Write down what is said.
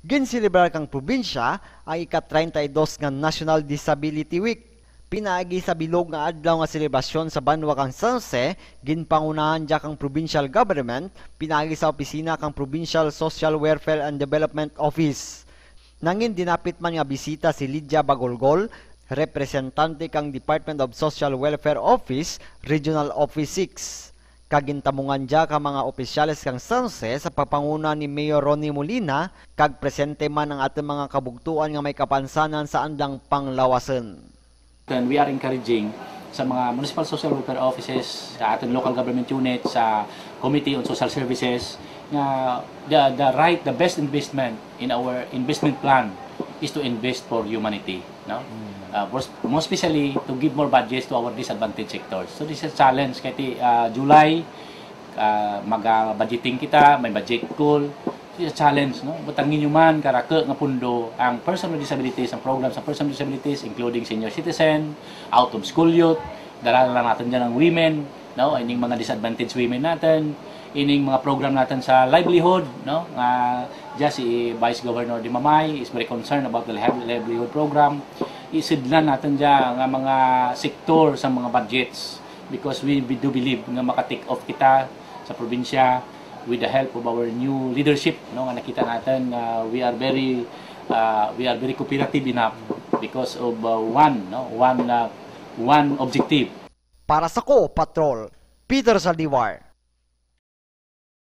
Ginselebrar kang probinsya ang ika-32 nga National Disability Week. Pinaagi sa bilog nga adlaw nga selebrasyon sa Banwa kang San Jose, ginpangunahan dya kang provincial government, pinaagi sa opisina kang Provincial Social Welfare and Development Office. Nangin dinapit man nga bisita si Lydia Bagolgol, representante kang Department of Social Welfare Office, Regional Office 6. Kagintamungan dya ka mga opisyales kang San Jose sa pagpanguna ni Mayor Ronnie Molina, kag presente man ang ating mga kabugtuan nga may kapansanan sa andang panglawasan. And we are encouraging sa mga municipal social welfare offices, sa ating local government unit, sa Committee on Social Services, na the best investment in our investment plan is to invest for humanity, no? More especially to give more budgets to our disadvantaged sectors. So this is a challenge kay July mag-budgeting kita, may budget call. This is a challenge, no? Butangin nyo man karaka nga pundo ang person with disabilities, ang programs sa person with disabilities including senior citizen, out of school youth, dala lang natin dyan ang women, no? Ining mga disadvantaged women natin, ining mga program natin sa livelihood, no? Just si Vice Governor Di Mamay is very concerned about the livelihood program. Isidlan natin dyan ang mga sektor sa mga budgets because we do believe nga maka-take off kita sa probinsya with the help of our new leadership, no? Nga nakita natin we are very cooperative enough because of one objective. Para sa Ko Patrol, Peter Saldivar.